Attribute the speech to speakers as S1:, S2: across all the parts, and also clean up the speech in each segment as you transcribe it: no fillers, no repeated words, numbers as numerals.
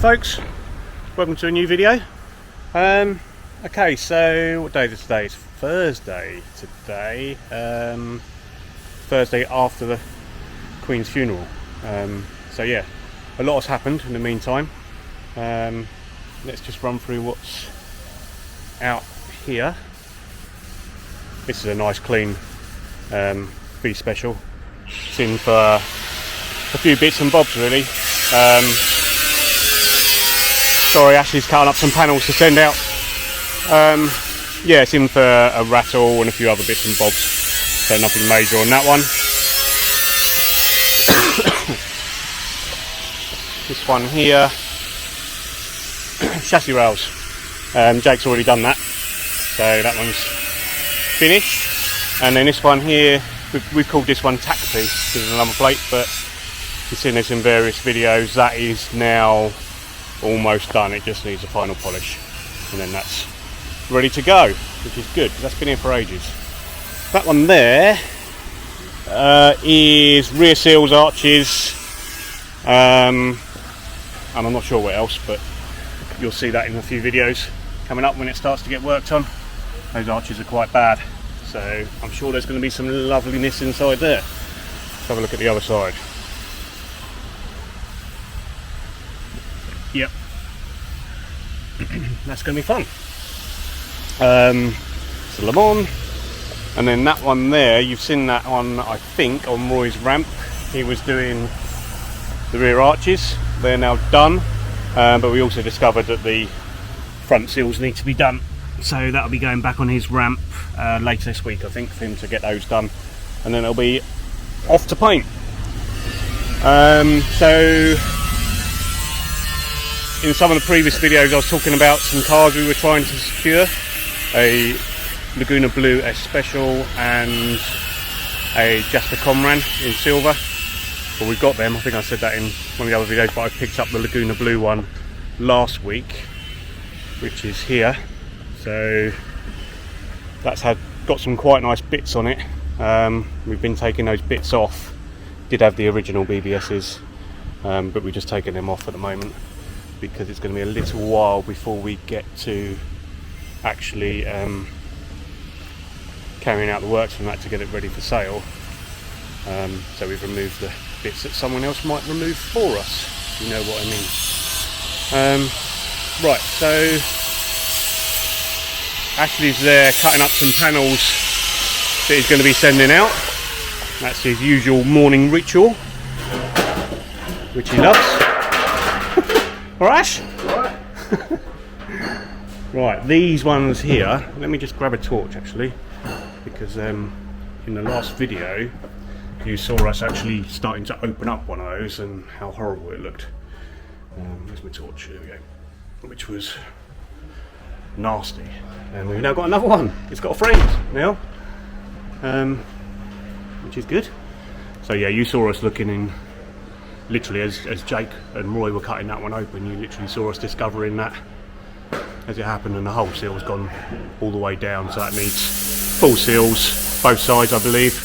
S1: folks, welcome to a new video. Okay, so what day is it today? It's Thursday today, Thursday after the Queen's funeral. So yeah, a lot has happened in the meantime. Let's just run through what's out here. This is a nice clean V special. It's in for a few bits and bobs really. Sorry, Ashley's cutting up some panels to send out. Yeah, it's in for a rattle and a few other bits and bobs, so nothing major on that one. This one here, chassis rails. Jake's already done that, so that one's finished. And then this one here, we've called this one taxi because it's a number plate, but you've seen this in various videos. That is now almost done. It just needs a final polish, and then that's ready to go, which is good because that's been here for ages. That one there is rear seals, arches, and I'm not sure what else, but you'll see that in a few videos coming up when it starts to get worked on. Those arches are quite bad, so I'm sure there's going to be some loveliness inside there. Let's have a look at the other side. Yep, that's going to be fun. So Le Mans, and then that one there, you've seen that on, I think, on Roy's ramp. He was doing the rear arches. They're now done, but we also discovered that the front seals need to be done, so that'll be going back on his ramp later this week, I think, for him to get those done, and then it'll be off to paint. So in some of the previous videos I was talking about some cars we were trying to secure, a Laguna Blue S Special and a Jasper Comran in silver. Well, we've got them. I think I said that in one of the other videos, but I picked up the Laguna Blue one last week, which is here. So that's got some quite nice bits on it. We've been taking those bits off. Did have the original BBSs, but we're just taking them off at the moment because it's going to be a little while before we get to actually carrying out the works on that to get it ready for sale. So we've removed the bits that someone else might remove for us, if you know what I mean. Right, so Ashley's there cutting up some panels that he's going to be sending out. That's his usual morning ritual, which he loves. Alright, Ash?
S2: Right.
S1: Right, these ones here, let me just grab a torch actually, because in the last video you saw us actually starting to open up one of those and how horrible it looked. There's my torch, here we go, which was nasty, and we've now got another one. It's got a friend now, which is good. So yeah, you saw us looking in, literally as Jake and Roy were cutting that one open, you literally saw us discovering that as it happened, and the whole seal's gone all the way down, so that needs full seals, both sides I believe.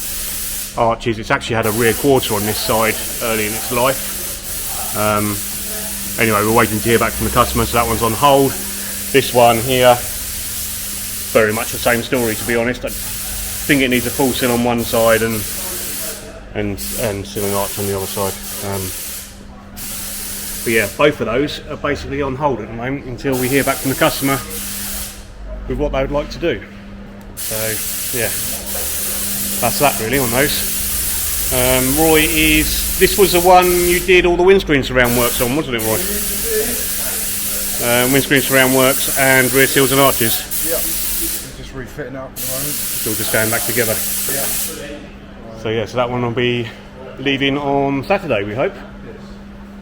S1: Arches, it's actually had a rear quarter on this side early in its life. Anyway, we're waiting to hear back from the customer, so that one's on hold. This one here, very much the same story to be honest. I think it needs a full seal on one side and sealing arch on the other side. But yeah, both of those are basically on hold at the moment until we hear back from the customer with what they would like to do. So yeah, that's that really on those. Roy, this was the one you did all the windscreen surround works on, wasn't it, Roy? Windscreen surround works and rear seals and arches.
S2: Yeah, just refitting up at the moment.
S1: It's all just going back together.
S2: Yeah.
S1: So yeah, so that one will be leaving on Saturday, we hope.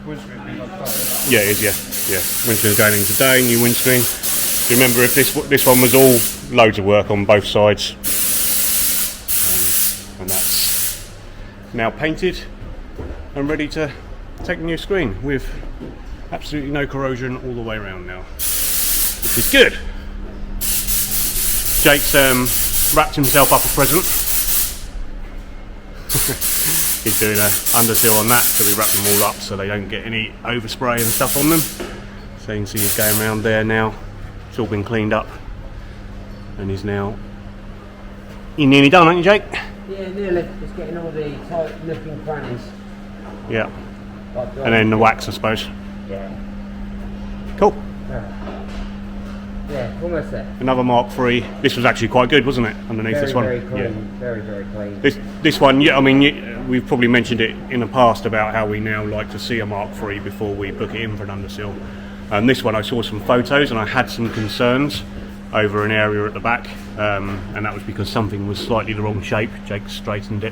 S2: Windscreen being like that.
S1: Yeah, it is, yeah. Windscreen's going in today, new windscreen. Remember, if this one was all loads of work on both sides, and that's now painted and ready to take a new screen with absolutely no corrosion all the way around now, which is good. Jake's wrapped himself up a present. He's doing an underseal on that, so we wrap them all up so they don't get any overspray and stuff on them. So you can see he's going around there now. It's all been cleaned up, and he's now. You're nearly done, aren't you, Jake?
S3: Yeah, nearly. Just getting all the tight nooks and crannies.
S1: Yeah. And then the wax, I suppose.
S3: Yeah.
S1: Cool.
S3: Yeah, almost there.
S1: Another Mark III. This was actually quite good, wasn't it? Underneath
S3: Very,
S1: this one.
S3: very clean.
S1: Yeah.
S3: Very, very clean.
S1: This one, yeah. I mean, we've probably mentioned it in the past about how we now like to see a Mark III before we book it in for an underseal. And this one, I saw some photos and I had some concerns over an area at the back, and that was because something was slightly the wrong shape. Jake straightened it,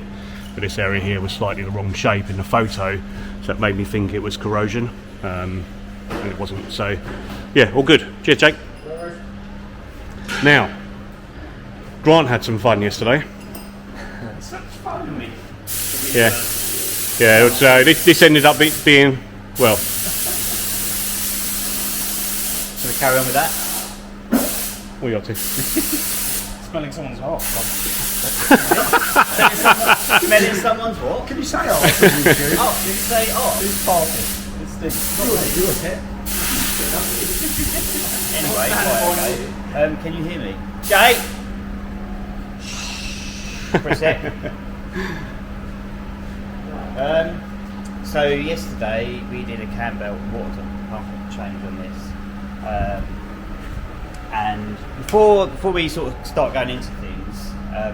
S1: but this area here was slightly the wrong shape in the photo, so it made me think it was corrosion, and it wasn't. So, yeah, all good. Cheers, Jake. Now, Grant had some fun yesterday.
S4: Such fun with me.
S1: Yeah, yeah. So this ended up being well.
S4: Should we carry on with that?
S1: What are you up to?
S2: Smelling someone's heart.
S4: Smelling someone's what?
S2: Can you say heart?
S4: Oh, did you say oh?
S2: Who's farting? It's the. You a hit.
S4: Anyway, right, okay. Can you hear me? Jake! For a sec. So yesterday we did a cam belt water pump change on this. And before we sort of start going into things, a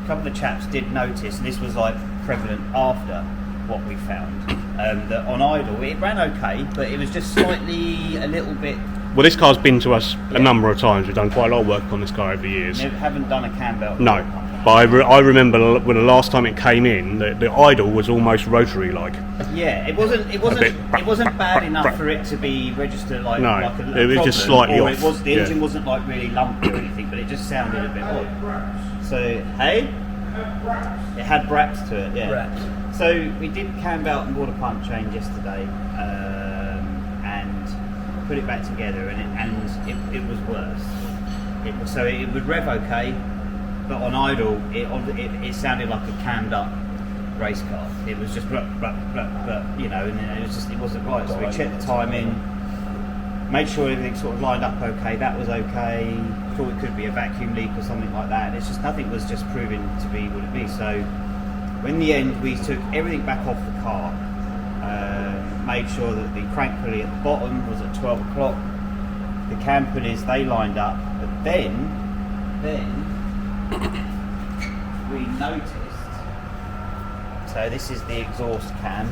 S4: couple of chaps did notice, and this was like prevalent after what we found, that on idle it ran okay, but it was just slightly a little bit.
S1: Well, this car's been to us a number of times. We've done quite a lot of work on this car over the years.
S4: You haven't done a cam belt.
S1: No, but I remember when the last time it came in, the idle was almost rotary-like.
S4: Yeah, it wasn't bad enough for it to be registered like,
S1: No,
S4: like a
S1: it was just slightly
S4: or
S1: off.
S4: It was the
S1: Yeah.
S4: engine wasn't like really lumpy or anything, but it just sounded a bit odd. So hey, it had braps to it. Yeah.
S3: Braps.
S4: So we did cam belt and water pump change yesterday, and put it back together, and it was worse. It would rev okay, but on idle it sounded like a cammed up race car. It was just blah, blah, blah, blah, you know, and it wasn't right. So we checked the timing, made sure everything sort of lined up okay. That was okay. Thought it could be a vacuum leak or something like that. And it's just nothing was just proven to be what it be. So in the end, we took everything back off the car. Made sure that the crank pulley at the bottom was at 12 o'clock. The cam pulleys, they lined up, but then we noticed. So this is the exhaust cam.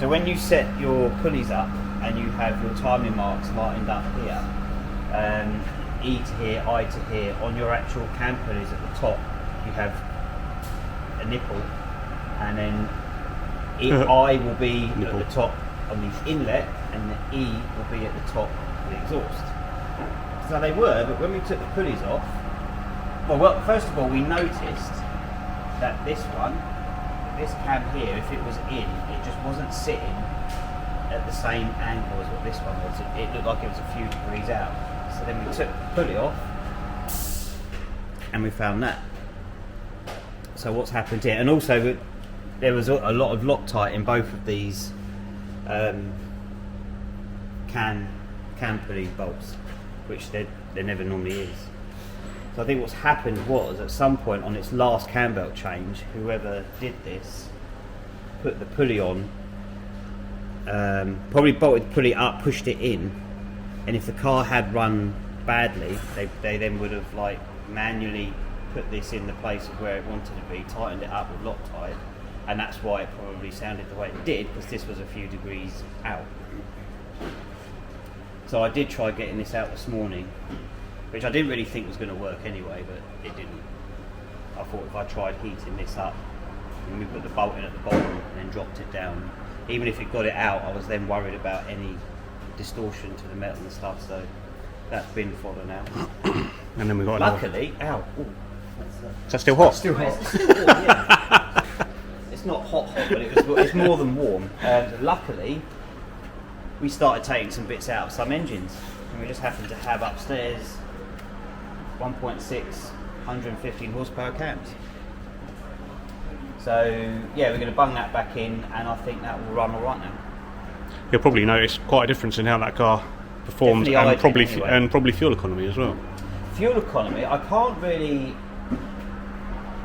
S4: So when you set your pulleys up and you have your timing marks lined up here, E to here, I to here, on your actual cam pulleys at the top, you have a nipple, and then I will be at the top on the inlet, and the E will be at the top of the exhaust. So they were, but when we took the pulleys off, well, first of all, we noticed that this cam here, if it was in, it just wasn't sitting at the same angle as what this one was. It looked like it was a few degrees out. So then we took the pulley off, and we found that. So what's happened here? And also, there was a lot of Loctite in both of these cam pulley bolts, which there never normally is. So I think what's happened was, at some point on its last cam belt change, whoever did this put the pulley on, probably bolted the pulley up, pushed it in, and if the car had run badly, they then would have like manually put this in the place of where it wanted to be, tightened it up with Loctite, and that's why it probably sounded the way it did, because this was a few degrees out. So I did try getting this out this morning, which I didn't really think was going to work anyway, but it didn't. I thought if I tried heating this up, and we put the bolt in at the bottom and then dropped it down, even if it got it out, I was then worried about any distortion to the metal and stuff, so that's been fodder now.
S1: And then we got
S4: Luckily, ow, ooh,
S1: Is that still hot?
S2: Still hot.
S4: it's still warm, yeah. It's not hot, but it's more than warm. Luckily, we started taking some bits out of some engines, and we just happened to have upstairs 1.6 115 horsepower cams. So yeah, we're going to bung that back in, and I think that will run all right now.
S1: you'll probably notice quite a difference in how that car performs,
S4: Definitely
S1: and probably
S4: anyway.
S1: and probably fuel economy as well.
S4: Fuel economy, I can't really.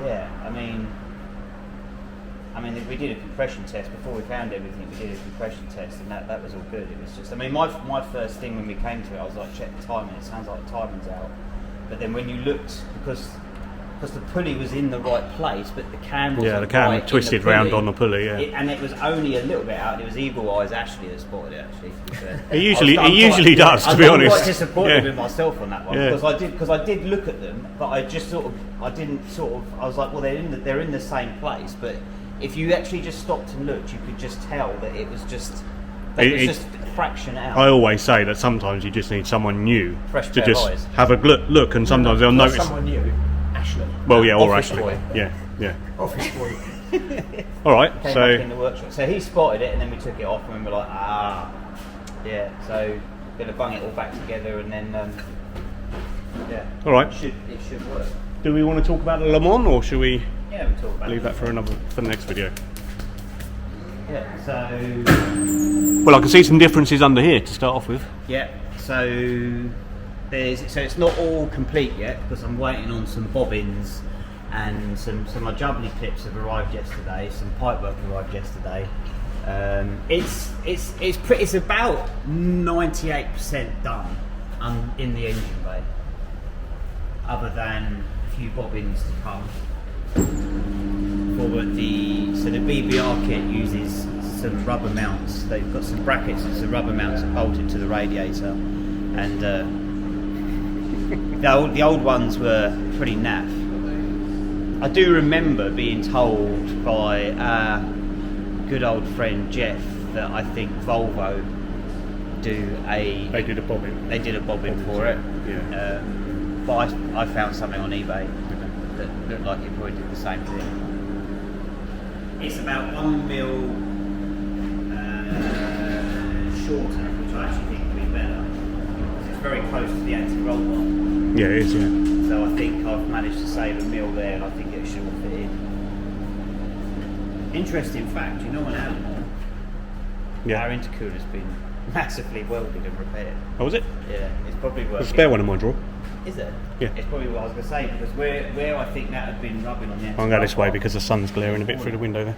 S4: Yeah, I mean, we did a compression test before we found everything. We did a compression test, and that was all good. It was just, I mean, my first thing when we came to it, I was like, check the timing. It sounds like the timing's out. But then when you looked, because the pulley was in the right place, but the cam wasn't
S1: Yeah, the cam
S4: right
S1: twisted
S4: in the pulley,
S1: round on the pulley. Yeah,
S4: and it was only a little bit out. And it was Eagle Eyes Ashley that spotted it. Actually, to be fair.
S1: it usually
S4: I'm
S1: does. To be
S4: I'm
S1: honest,
S4: quite disappointed
S1: Yeah.
S4: with myself on that one,
S1: Yeah.
S4: because I did look at them, but I was like, well, they're in the same place, but if you actually just stopped and looked, you could just tell that it was just just a fraction out.
S1: I always say that sometimes you just need someone new
S4: Fresh
S1: to
S4: pair of
S1: just
S4: eyes.
S1: have a look, and sometimes they'll
S2: Not
S1: notice.
S2: someone new. Ashley.
S1: Well, yeah, or
S4: Office
S1: Ashley.
S4: boy.
S1: Yeah.
S2: Office boy.
S1: All right,
S4: Came
S1: so
S4: back in the workshop. So he spotted it, and then we took it off, and we were like, yeah. So gonna bung it all back together, and then yeah.
S1: all right.
S4: It should work.
S1: Do we want to talk about the Le Mans, or should we
S4: Yeah, we talk about
S1: leave that for the next video?
S4: Yeah. So
S1: Well, I can see some differences under here to start off with.
S4: yeah. So it's not all complete yet, because I'm waiting on some bobbins, and some my jubbly clips have arrived yesterday. Some pipework arrived yesterday. It's about 98% done in the engine bay, other than a few bobbins to come. The BBR kit uses some rubber mounts. They've got some brackets and some rubber mounts bolted to the radiator, and the old ones were pretty naff. I do remember being told by our good old friend Jeff that I think Volvo
S1: They did a bobbin.
S4: They did a bobbin for it.
S1: Yeah.
S4: But I found something on eBay that looked like it probably did the same thing. It's about 1 mil shorter, which I actually think would be better. It's very close to the anti-roll bar.
S1: Yeah, it is. Yeah.
S4: So I think I've managed to save a mil there, and I think it should all fit in. Interesting fact, you know, on our
S1: Yeah.
S4: intercooler's been massively welded and repaired.
S1: Oh, was it?
S4: Yeah, it's probably working.
S1: There's a spare one in my drawer.
S4: Is it?
S1: Yeah.
S4: It's probably what I was going to say, because where I think that had been rubbing on the
S1: I'm going to go this way because the sun's glaring a bit through the window there.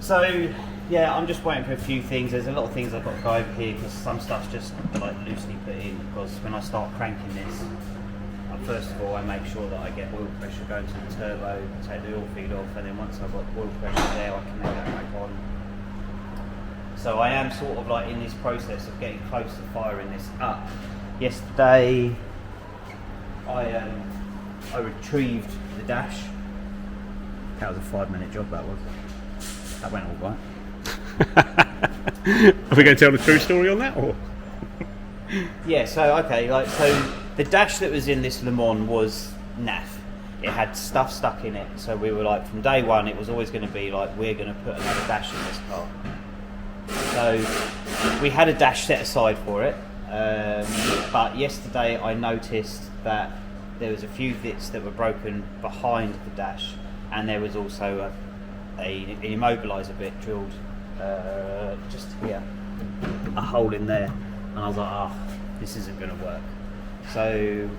S4: So, yeah, I'm just waiting for a few things. There's a lot of things I've got to go over here, because some stuff's just like loosely put in, because when I start cranking this, first of all I make sure that I get oil pressure going to the turbo, take the oil feed off, and then once I've got oil pressure there I can make that back on. So I am sort of like in this process of getting close to firing this up. Yesterday I retrieved the dash. That was a 5-minute job, that was. That went all right.
S1: Are we going to tell the true story on that, or?
S4: Yeah, so the dash that was in this Le Mans was naff. It had stuff stuck in it, so we were like, from day one it was always going to be like, we're going to put another dash in this car. So we had a dash set aside for it, but yesterday I noticed that there was a few bits that were broken behind the dash, and there was also an immobiliser bit drilled just here, a hole in there, and I was like, this isn't going to work. So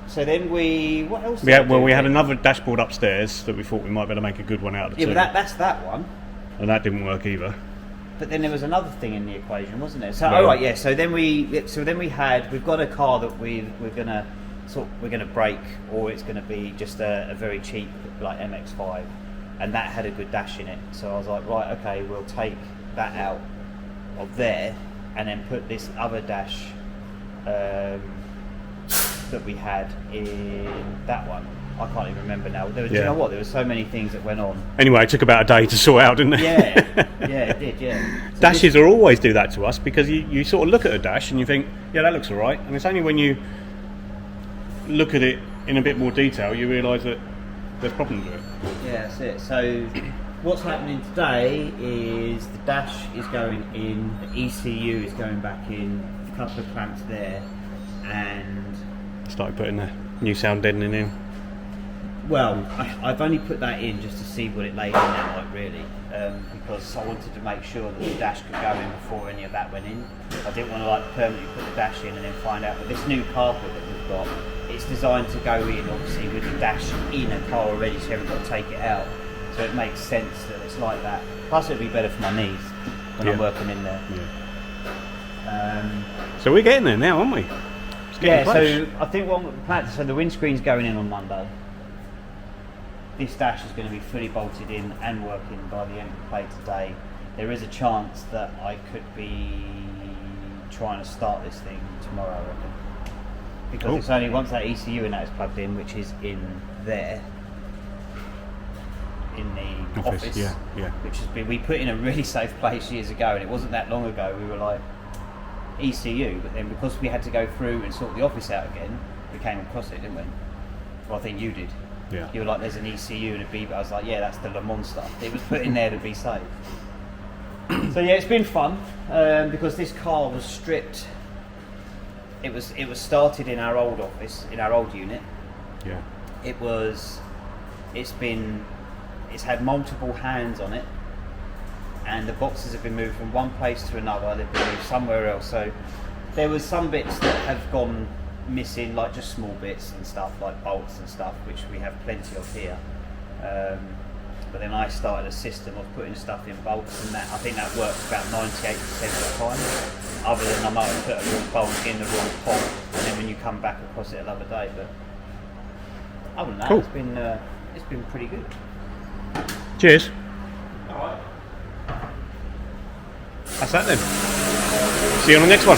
S4: so then what else?
S1: We had another dashboard upstairs that we thought we might be able to make a good one out of the two.
S4: Yeah, but that's that one.
S1: And that didn't work either.
S4: But then there was another thing in the equation, wasn't there? So
S1: Well-
S4: So then we've got a car that we're gonna break, or it's gonna be just a very cheap like MX5, and that had a good dash in it. So I was like, right, okay, we'll take that out of there, and then put this other dash that we had in that one. I can't even remember now. Do you know what? There were so many things that went on.
S1: Anyway, it took about a day to sort out, didn't it?
S4: Yeah, it did, yeah. So
S1: Dashes will always do that to us, because you sort of look at a dash and you think, yeah, that looks alright, and it's only when you look at it in a bit more detail you realise that there's problems with it.
S4: Yeah, that's it. So what's happening today is the dash is going in, the ECU is going back in, a couple of clamps there, and
S1: Started putting the new sound deadening in.
S4: Well, I've only put that in just to see what it laid in there like, really, because I wanted to make sure that the dash could go in before any of that went in. I didn't want to like permanently put the dash in and then find out that this new carpet that we've got, it's designed to go in obviously with the dash in a car already, so you haven't got to take it out. So it makes sense that it's like that. Plus it'd be better for my knees when I'm working in there.
S1: So we're getting there now, aren't we?
S4: Yeah, so I think so the windscreen's going in on Monday. This dash is going to be fully bolted in and working by the end of the play today. There is a chance that I could be trying to start this thing tomorrow, I reckon. Because it's only once that ECU and that is plugged in, which is in there, in the office.
S1: Yeah.
S4: Which has been, we put in a really safe place years ago, and it wasn't that long ago we were like ECU, but then because we had to go through and sort the office out again, we came across it, didn't we? Well, I think you did.
S1: Yeah.
S4: You were like, there's an ECU and a B, but I was like, yeah, that's the Le Mans stuff. It was put in there to be safe. So yeah, it's been fun because this car was stripped. It was started in our old office, in our old unit.
S1: Yeah.
S4: It's had multiple hands on it, and the boxes have been moved from one place to another. They've been moved somewhere else. So there was some bits that have gone missing, like just small bits and stuff, like bolts and stuff, which we have plenty of here. But then I started a system of putting stuff in bolts, and that I think that works about 98% of the time. Other than I might have put a wrong bolt in the wrong hole, and then when you come back across it another day. But other than that, it's been pretty good.
S1: Cheers.
S4: All right.
S1: That's that then. See you on the next one.